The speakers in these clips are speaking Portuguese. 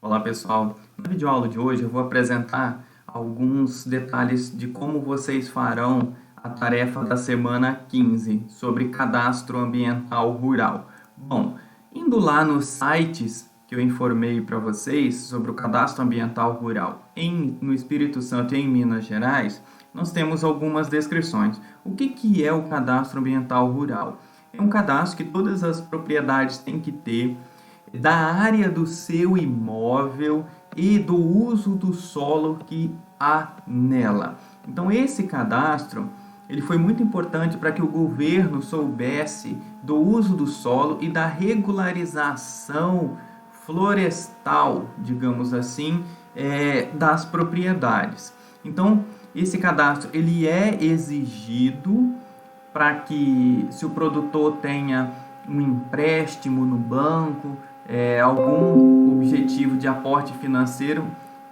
Olá pessoal, na videoaula de hoje eu vou apresentar alguns detalhes de como vocês farão a tarefa da semana 15 sobre cadastro ambiental rural. Bom, indo lá nos sites que eu informei para vocês sobre o cadastro ambiental rural no Espírito Santo e em Minas Gerais, nós temos algumas descrições. O que é o cadastro ambiental rural? É um cadastro que todas as propriedades têm que ter da área do seu imóvel e do uso do solo que há nela. Então esse cadastro ele foi muito importante para que o governo soubesse do uso do solo e da regularização florestal, digamos assim, das propriedades. Então esse cadastro ele é exigido para que, se o produtor tenha um empréstimo no banco, algum objetivo de aporte financeiro,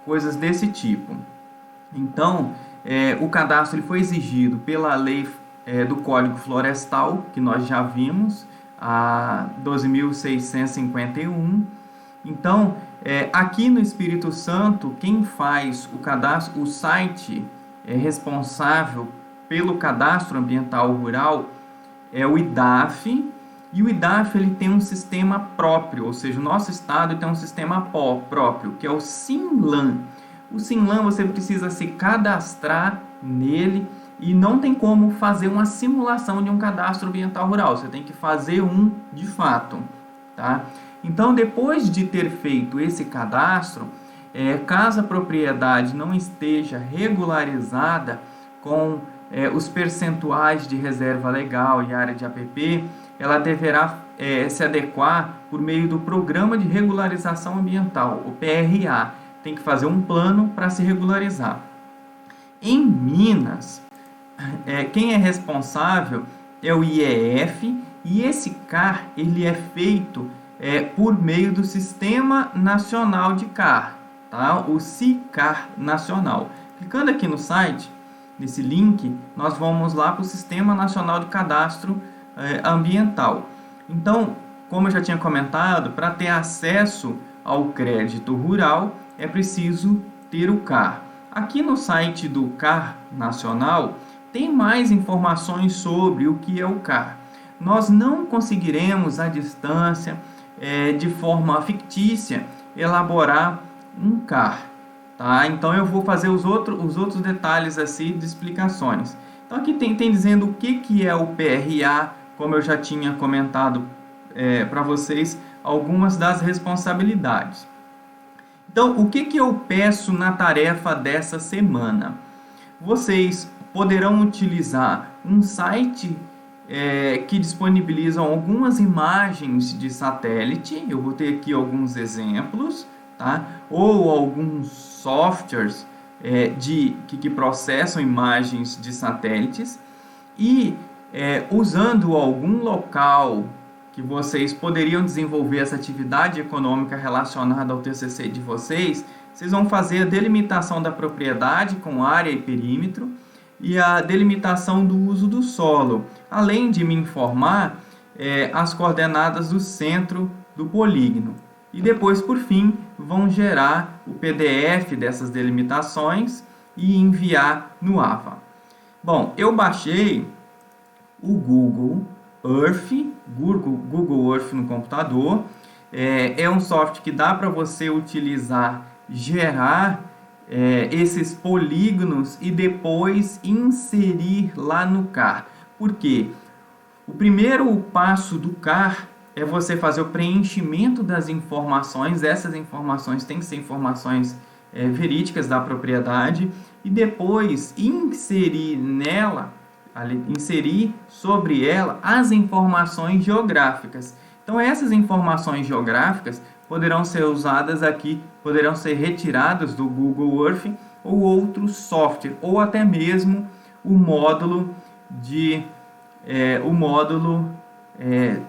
coisas desse tipo. Então, o cadastro ele foi exigido pela lei do Código Florestal, que nós já vimos, a 12.651. Então, aqui no Espírito Santo, quem faz o cadastro, o site responsável pelo cadastro ambiental rural é o IDAF, e o IDAF ele tem um sistema próprio, ou seja, o nosso estado tem um sistema próprio, que é o SINLAM. O SINLAM você precisa se cadastrar nele e não tem como fazer uma simulação de um cadastro ambiental rural, você tem que fazer um de fato, tá? Então, depois de ter feito esse cadastro, caso a propriedade não esteja regularizada com os percentuais de reserva legal e área de APP, ela deverá se adequar por meio do Programa de Regularização Ambiental, o PRA. Tem que fazer um plano para se regularizar. Em Minas, quem é responsável é o IEF, e esse CAR ele é feito por meio do Sistema Nacional de CAR, tá? O SICAR Nacional. Clicando aqui no site, nesse link, nós vamos lá para o Sistema Nacional de Cadastro Ambiental. Então, como eu já tinha comentado, para ter acesso ao crédito rural, é preciso ter o CAR. Aqui no site do CAR Nacional, tem mais informações sobre o que é o CAR. Nós não conseguiremos, à distância, de forma fictícia, elaborar um CAR. Tá? Então eu vou fazer os outros detalhes assim de explicações. Então aqui tem dizendo o que é o PRA, como eu já tinha comentado para vocês, algumas das responsabilidades. Então o que eu peço na tarefa dessa semana? Vocês poderão utilizar um site que disponibiliza algumas imagens de satélite, eu vou ter aqui alguns exemplos, tá? Ou alguns softwares que processam imagens de satélites, e usando algum local que vocês poderiam desenvolver essa atividade econômica relacionada ao TCC de vocês, vocês vão fazer a delimitação da propriedade com área e perímetro e a delimitação do uso do solo, além de me informar as coordenadas do centro do polígono. E depois, por fim, vão gerar o PDF dessas delimitações e enviar no AVA. Bom, eu baixei o Google Earth no computador. É um software que dá para você utilizar, gerar esses polígonos e depois inserir lá no CAR. Por quê? O primeiro passo do CAR é você fazer o preenchimento das informações. Essas informações têm que ser informações verídicas da propriedade, e depois inserir sobre ela as informações geográficas. Então essas informações geográficas poderão ser usadas aqui, poderão ser retiradas do Google Earth ou outro software, ou até mesmo o módulo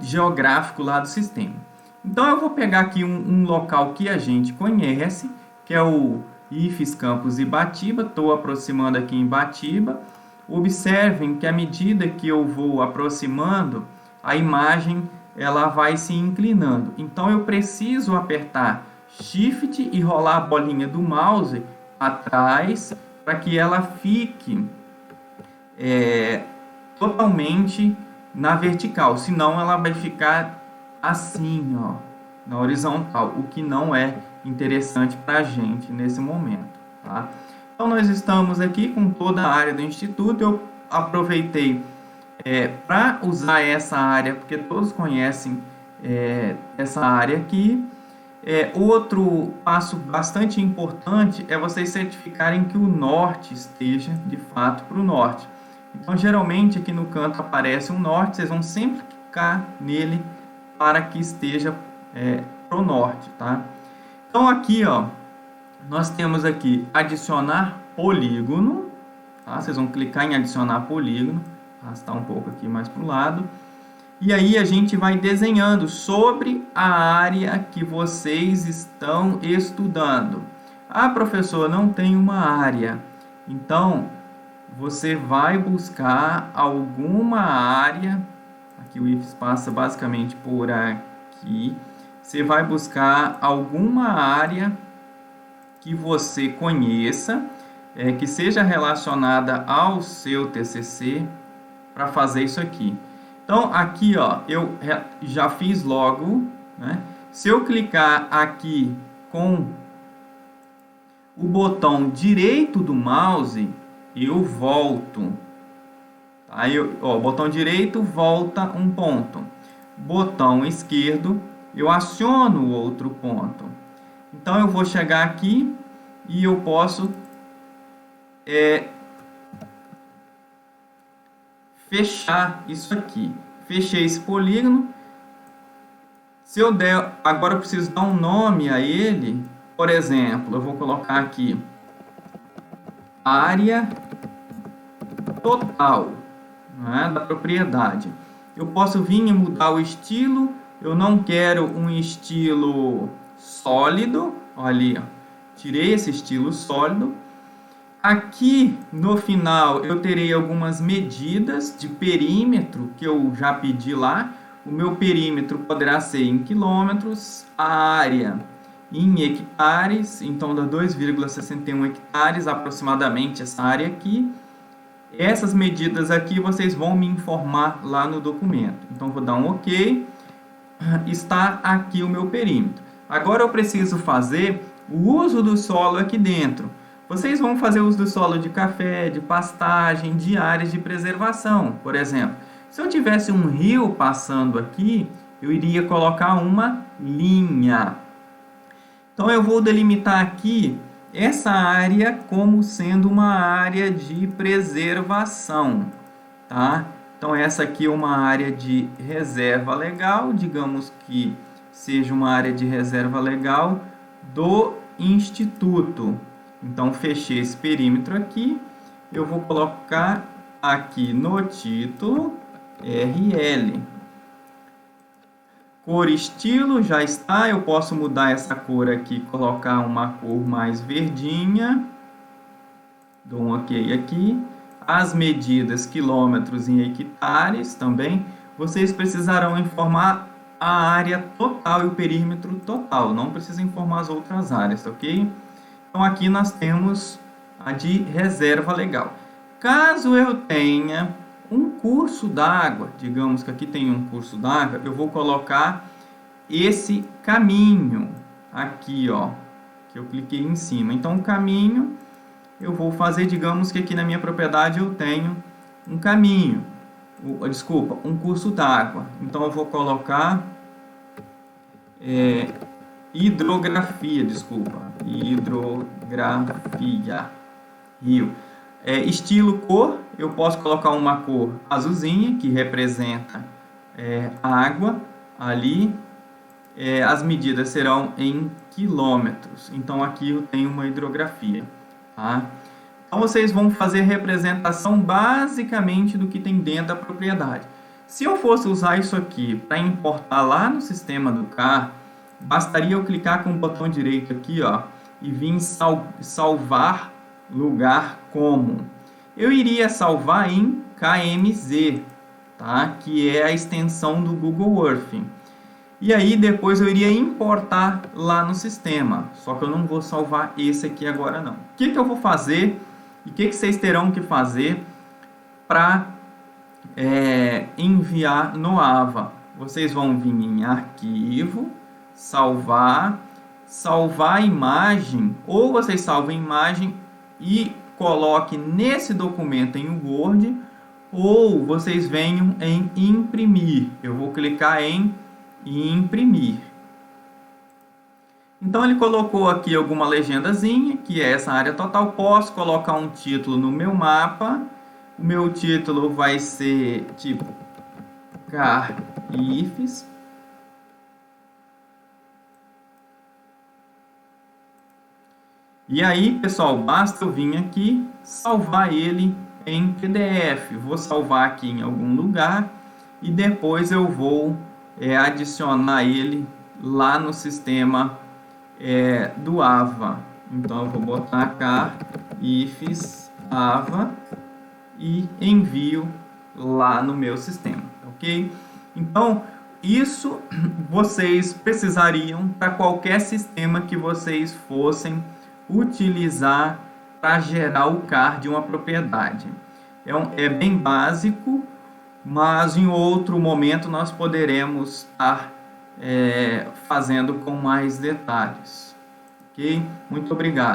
geográfico lá do sistema. Então eu vou pegar aqui um local que a gente conhece, que é o IFES Campus Ibatiba. Estou aproximando aqui em Ibatiba. Observem que à medida que eu vou aproximando, a imagem ela vai se inclinando. Então eu preciso apertar Shift e rolar a bolinha do mouse atrás para que ela fique totalmente na vertical, senão ela vai ficar assim, ó, na horizontal, o que não é interessante para a gente nesse momento, tá? Então, nós estamos aqui com toda a área do Instituto. Eu aproveitei para usar essa área, porque todos conhecem essa área aqui. Outro passo bastante importante é vocês certificarem que o norte esteja, de fato, para o norte. Então, geralmente, aqui no canto aparece um norte, vocês vão sempre clicar nele para que esteja para o norte, tá? Então, aqui, ó, nós temos aqui adicionar polígono, tá? Vocês vão clicar em adicionar polígono, arrastar um pouco aqui mais para o lado, e aí a gente vai desenhando sobre a área que vocês estão estudando. Ah, professor, não tem uma área. Então, você vai buscar alguma área, aqui o IFES passa basicamente por aqui, você vai buscar alguma área que você conheça, que seja relacionada ao seu TCC, para fazer isso aqui. Então, aqui, ó, eu já fiz logo, né? Se eu clicar aqui com o botão direito do mouse, eu volto. Aí, botão direito, volta um ponto. Botão esquerdo, eu aciono outro ponto. Então, eu vou chegar aqui e eu posso fechar isso aqui. Fechei esse polígono. Se eu der, agora eu preciso dar um nome a ele. Por exemplo, eu vou colocar aqui área total, né, da propriedade. Eu posso vir e mudar o estilo. Eu não quero um estilo sólido. Olha ali, ó. Tirei esse estilo sólido. Aqui no final eu terei algumas medidas de perímetro que eu já pedi lá. O meu perímetro poderá ser em quilômetros, a área em hectares, então dá 2,61 hectares aproximadamente essa área aqui. Essas medidas aqui vocês vão me informar lá no documento. Então vou dar um OK. Está aqui o meu perímetro. Agora eu preciso fazer o uso do solo aqui dentro. Vocês vão fazer uso do solo de café, de pastagem, de áreas de preservação, por exemplo. Se eu tivesse um rio passando aqui, eu iria colocar uma linha. Então, eu vou delimitar aqui essa área como sendo uma área de preservação, tá? Então, essa aqui é uma área de reserva legal, digamos que seja uma área de reserva legal do Instituto. Então, fechei esse perímetro aqui. Eu vou colocar aqui no título RL. Cor estilo já está. Eu posso mudar essa cor aqui, colocar uma cor mais verdinha. Dou um OK aqui. As medidas quilômetros em hectares também. Vocês precisarão informar a área total e o perímetro total. Não precisa informar as outras áreas, ok? Então, aqui nós temos a de reserva legal. Caso eu tenha um curso d'água, digamos que aqui tem um curso d'água, eu vou colocar esse caminho aqui, ó, que eu cliquei em cima. Então, o caminho, eu vou fazer, digamos que aqui na minha propriedade eu tenho um caminho, um curso d'água. Então, eu vou colocar hidrografia, rio. Estilo cor, eu posso colocar uma cor azulzinha, que representa a água ali. As medidas serão em quilômetros. Então, aqui eu tenho uma hidrografia, tá? Então, vocês vão fazer representação basicamente do que tem dentro da propriedade. Se eu fosse usar isso aqui para importar lá no sistema do CAR, bastaria eu clicar com o botão direito aqui, ó, e vir salvar lugar como. Eu iria salvar em KMZ, tá? Que é a extensão do Google Earth. E aí depois eu iria importar lá no sistema. Só que eu não vou salvar esse aqui agora não. O que eu vou fazer e o que vocês terão que fazer para enviar no AVA? Vocês vão vir em arquivo, salvar a imagem, ou vocês salvam a imagem e coloque nesse documento em Word, ou vocês venham em imprimir. Eu vou clicar em imprimir. Então ele colocou aqui alguma legendazinha, que é essa área total. Posso colocar um título no meu mapa. O meu título vai ser tipo CAR-IFES. E aí, pessoal, basta eu vir aqui, salvar ele em PDF. Vou salvar aqui em algum lugar e depois eu vou adicionar ele lá no sistema do AVA. Então, eu vou botar CAR-IFES AVA e envio lá no meu sistema, ok? Então, isso vocês precisariam para qualquer sistema que vocês fossem utilizar para gerar o CAR de uma propriedade. É bem básico, mas em outro momento nós poderemos estar fazendo com mais detalhes. Ok? Muito obrigado.